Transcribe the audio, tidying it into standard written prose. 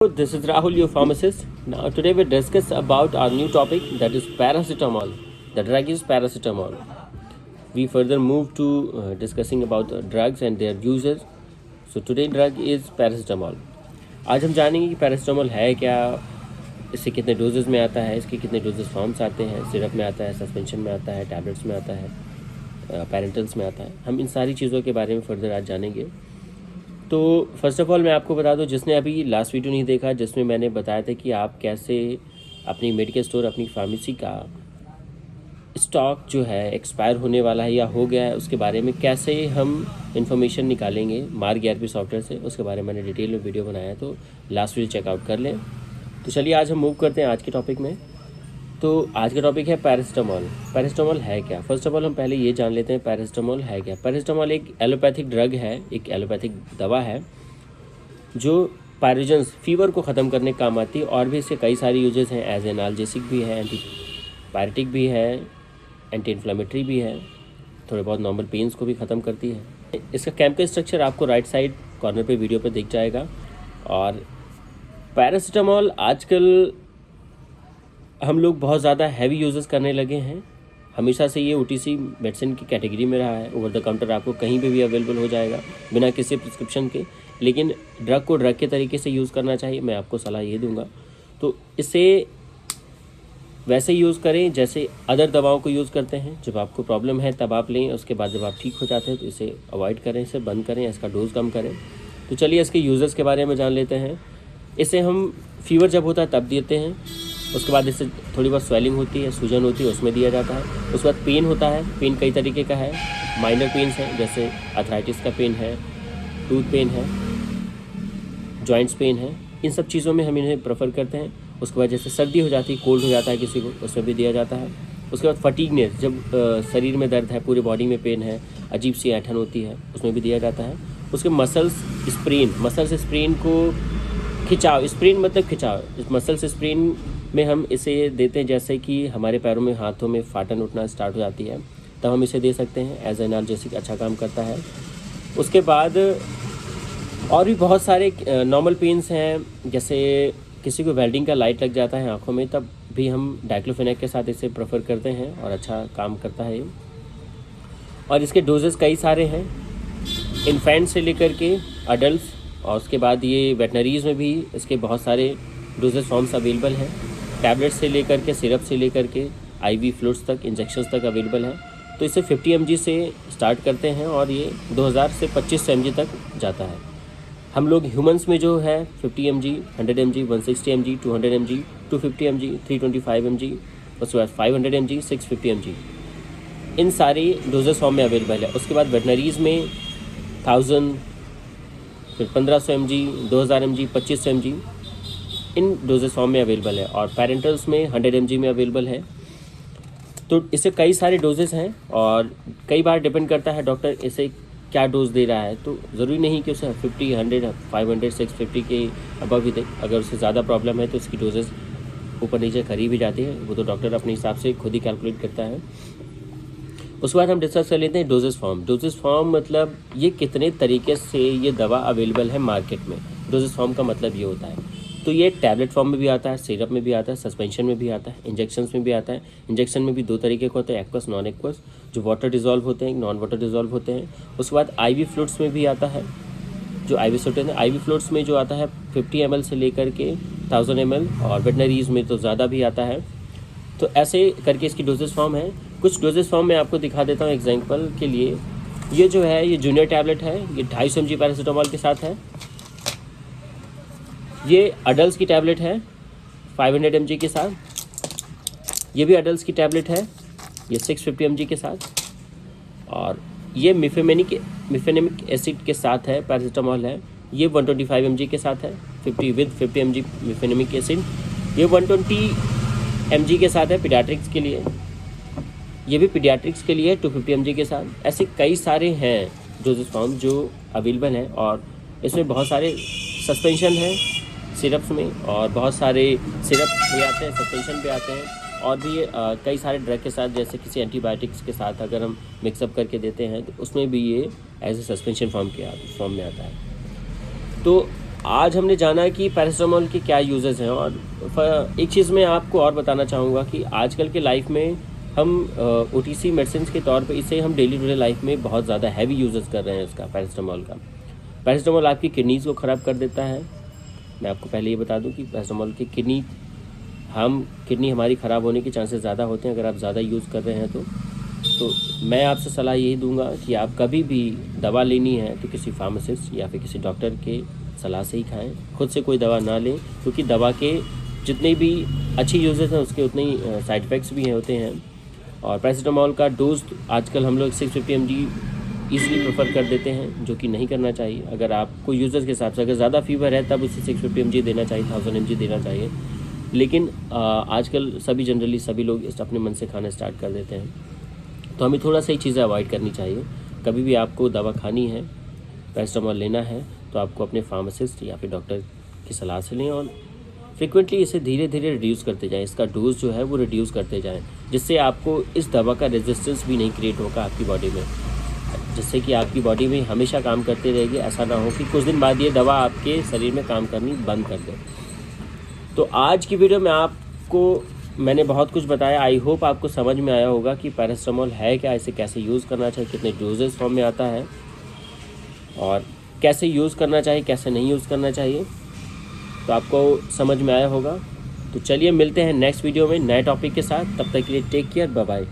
This is Rahul, your pharmacist. Now, today we discuss about our new topic, that is paracetamol. The drug is paracetamol. We further move to discussing about drugs and their uses. So today drug is paracetamol. आज हम जानेंगे कि paracetamol है क्या, इससे कितने doses में आता है, इसके कितने डोजेज फॉर्म्स आते हैं, सिरप में आता है, सस्पेंशन में आता है, टैबलेट्स में आता है, पैरेंटल्स में आता है। हम इन सारी चीज़ों के बारे में फर्दर आज जानेंगे। तो फर्स्ट ऑफ़ ऑल मैं आपको बता दूं, जिसने अभी लास्ट वीडियो नहीं देखा, जिसमें मैंने बताया था कि आप कैसे अपनी मेडिकल स्टोर, अपनी फार्मेसी का स्टॉक जो है एक्सपायर होने वाला है या हो गया है, उसके बारे में कैसे हम इंफॉर्मेशन निकालेंगे मार्ग ERP सॉफ्टवेयर से, उसके बारे में मैंने डिटेल में वीडियो बनाया है, तो लास्ट वीडियो चेकआउट कर लें। तो चलिए आज हम मूव करते हैं आज के टॉपिक में। तो आज का टॉपिक है पैरासीटामोल। पैरासीटामोल है क्या? फर्स्ट ऑफ ऑल हम पहले ये जान लेते हैं पैरासीटामोल है क्या। पैरासीटामोल एक एलोपैथिक ड्रग है, एक एलोपैथिक दवा है जो पायरोजेंस फीवर को ख़त्म करने का काम आती है, और भी इसके कई सारे यूजेस हैं। एज एनाल्जेसिक भी है, एंटीपायरेटिक भी है, एंटी इन्फ्लेमेटरी भी है, थोड़े बहुत नॉर्मल पेन्स को भी ख़त्म करती है। इसका केमिकल स्ट्रक्चर आपको राइट साइड कॉर्नर पे वीडियो पे दिख जाएगा। और पैरासीटामोल आजकल हम लोग बहुत ज़्यादा हैवी यूजेस करने लगे हैं। हमेशा से ये OTC मेडिसिन की कैटेगरी में रहा है। ओवर द काउंटर आपको कहीं पे भी अवेलेबल हो जाएगा बिना किसी प्रिस्क्रिप्शन के, लेकिन ड्रग को ड्रग के तरीके से यूज़ करना चाहिए, मैं आपको सलाह ये दूंगा। तो इसे वैसे यूज़ करें जैसे अदर दवाओं को यूज़ करते हैं। जब आपको प्रॉब्लम है तब आप लें, उसके बाद जब आप ठीक हो जाते हैं तो इसे अवॉइड करें, इसे बंद करें, इसका डोज कम करें। तो चलिए इसके यूज़र्स के बारे में जान लेते हैं। इसे हम फीवर जब होता है तब देते हैं, उसके बाद इससे थोड़ी बहुत स्वेलिंग होती है, सूजन होती है, उसमें दिया जाता है। उसके बाद पेन होता है। पेन कई तरीके का है, माइनर पेन्स हैं जैसे अर्थराइटिस का पेन है, टूथ पेन है, जॉइंट्स पेन है, इन सब चीज़ों में हम इन्हें प्रेफर करते हैं। उसके बाद जैसे सर्दी हो जाती है, कोल्ड हो जाता है किसी को, उसमें भी दिया जाता है। उसके बाद फटीगनेस, जब शरीर में दर्द है, पूरे बॉडी में पेन है, अजीब सी ऐंठन होती है, उसमें भी दिया जाता है। उसके मसल्स स्प्रेन को खिंचाव, स्प्रेन मतलब खिंचाव, इस मसल्स स्प्रेन में हम इसे देते हैं जैसे कि हमारे पैरों में, हाथों में फाटन उठना स्टार्ट हो जाती है, तब हम इसे दे सकते हैं। एज एनाल्जेसिक अच्छा काम करता है। उसके बाद और भी बहुत सारे नॉर्मल पेन्स हैं, जैसे किसी को वेल्डिंग का लाइट लग जाता है आँखों में, तब भी हम डाइक्लोफेनेक के साथ इसे प्रेफर करते हैं और अच्छा काम करता है। और इसके डोजेस कई सारे हैं, इन्फेंट से लेकर के अडल्ट, और उसके बाद ये वेटनरीज़ में भी इसके बहुत सारे डोजेस फॉर्म्स अवेलेबल हैं। टैबलेट से लेकर के, सिरप से लेकर के, IV फ्लूइड्स तक, इंजेक्शंस तक अवेलेबल है। तो इसे 50 mg से स्टार्ट करते हैं और ये 2000 से 2500 mg तक जाता है। हम लोग ह्यूमंस में जो है 50 mg, 100 mg, 160 mg, 200 mg, 250 mg, 325 mg, उसके बाद 500 mg, 650 mg, इन सारी डोजेस फॉर्म में अवेलेबल है। उसके बाद वेटनरीज़ में 1000, फिर 1500 mg, 2000 mg, 2500 mg, इन डोजेस फॉर्म में अवेलेबल है। और पेरेंटल्स में 100 mg में अवेलेबल है। तो इसे कई सारे डोजेस हैं और कई बार डिपेंड करता है डॉक्टर इसे क्या डोज दे रहा है। तो ज़रूरी नहीं कि उसे 50, 100, 500, 650 के अबव ही दे। अगर उससे ज़्यादा प्रॉब्लम है तो इसकी डोजेस ऊपर नीचे करी भी जाती है, वो तो डॉक्टर अपने हिसाब से खुद ही कैलकुलेट करता है। उसके बाद हम डिस्कस कर लेते हैं डोजेस फॉर्म। डोजेस फॉर्म मतलब ये कितने तरीके से ये दवा अवेलेबल है मार्केट में। डोजेस फॉर्म का मतलब ये होता है। तो ये टैबलेट फॉर्म में भी आता है, सिरप में भी आता है, सस्पेंशन में भी आता है, इंजेक्शंस में भी आता है। इंजेक्शन में भी दो तरीके के होते हैं, एक्वस, नॉन एक्वस, जो वाटर डिजॉल्व होते हैं, नॉन वाटर डिजॉल्व होते हैं। उसके बाद IV फ्लूइड्स में भी आता है, जो IV फ्लूइड है। IV फ्लूइड्स में जो आता है 50 ml से लेकर के 1000 ml, और वेटनरीज़ में तो ज़्यादा भी आता है। तो ऐसे करके इसकी डोजेस फॉर्म है। कुछ डोजेस फॉर्म मैं आपको दिखा देता हूँ एग्जाम्पल के लिए। ये जो है ये जूनियर टैबलेट है, ये 250 mg पैरासीटामोल के साथ है। ये अडल्ट की टैबलेट है 500 mg के साथ। ये भी अडल्ट की टैबलेट है, ये 650 mg के साथ। और ये मिफेनेमिक एसिड के साथ है, पैरासीटामोल है, ये 125 mg के साथ है, 50 mg मिफेनेमिक एसिड। ये 120 mg के साथ है पीडियाट्रिक्स के लिए। ये भी पीडियाट्रिक्स के लिए 250 mg के साथ। ऐसे कई सारे हैं डोजेस फॉर्म जो अवेलेबल हैं, और इसमें बहुत सारे सस्पेंशन हैं सिरप्स में, और बहुत सारे सिरप भी आते हैं, सस्पेंशन भी आते हैं, और भी कई सारे ड्रग के साथ, जैसे किसी एंटीबायोटिक्स के साथ अगर हम मिक्सअप करके देते हैं तो उसमें भी ये एज ए सस्पेंशन फॉर्म में आता है। तो आज हमने जाना कि पैरासीटामोल के क्या यूजेस हैं, और एक चीज़ मैं आपको और बताना चाहूँगा कि आजकल के लाइफ में हम ओटीसी मेडिसिन के तौर पे इसे हम डेली टू डे लाइफ में बहुत ज़्यादा हैवी यूजेस कर रहे हैं इसका, पैरासीटामोल का। पैरासीटामोल आपकी किडनीज़ को ख़राब कर देता है। मैं आपको पहले ये बता दूं कि पैरासीटामोल की किडनी हमारी ख़राब होने के चांसेस ज़्यादा होते हैं अगर आप ज़्यादा यूज़ कर रहे हैं तो मैं आपसे सलाह यही दूंगा कि आप कभी भी दवा लेनी है तो किसी फार्मासिस्ट या फिर किसी डॉक्टर के सलाह से ही खाएं। खुद से कोई दवा ना लें, क्योंकि दवा के जितने भी अच्छी यूजेस हैं उसके उतने ही साइड इफ़ेक्ट्स भी होते हैं। और पैरासीटामोल का डोज आजकल हम लोग 650 mg ईज़िली प्रेफर कर देते हैं, जो कि नहीं करना चाहिए। अगर आपको यूज़र्स के हिसाब से अगर ज़्यादा फीवर है तब उसे 650 mg देना चाहिए, 1000 mg देना चाहिए। लेकिन आजकल जनरली सभी लोग इस अपने मन से खाना स्टार्ट कर देते हैं, तो हमें थोड़ा सा ही चीज़ें अवॉइड करनी चाहिए। कभी भी आपको दवा खानी है, पैरासीटामोल लेना है, तो आपको अपने फार्मासिस्ट या फिर डॉक्टर की सलाह से लें और फ्रिक्वेंटली इसे धीरे धीरे रिड्यूस करते जाएं। इसका डोज जो है वो रिड्यूस करते जाएं, जिससे आपको इस दवा का रेजिस्टेंस भी नहीं क्रिएट होगा आपकी बॉडी में, जिससे कि आपकी बॉडी में हमेशा काम करते रहेगी। ऐसा ना हो कि कुछ दिन बाद ये दवा आपके शरीर में काम करनी बंद कर दे। तो आज की वीडियो में मैंने बहुत कुछ बताया। आई होप आपको समझ में आया होगा कि पैरासीटामोल है क्या, इसे कैसे यूज़ करना चाहिए, कितने डोजेस फॉर्म में आता है और कैसे यूज़ करना चाहिए, कैसे नहीं यूज़ करना चाहिए, तो आपको समझ में आया होगा। तो चलिए मिलते हैं नेक्स्ट वीडियो में नए टॉपिक के साथ। तब तक के लिए टेक केयर, बाय बाय।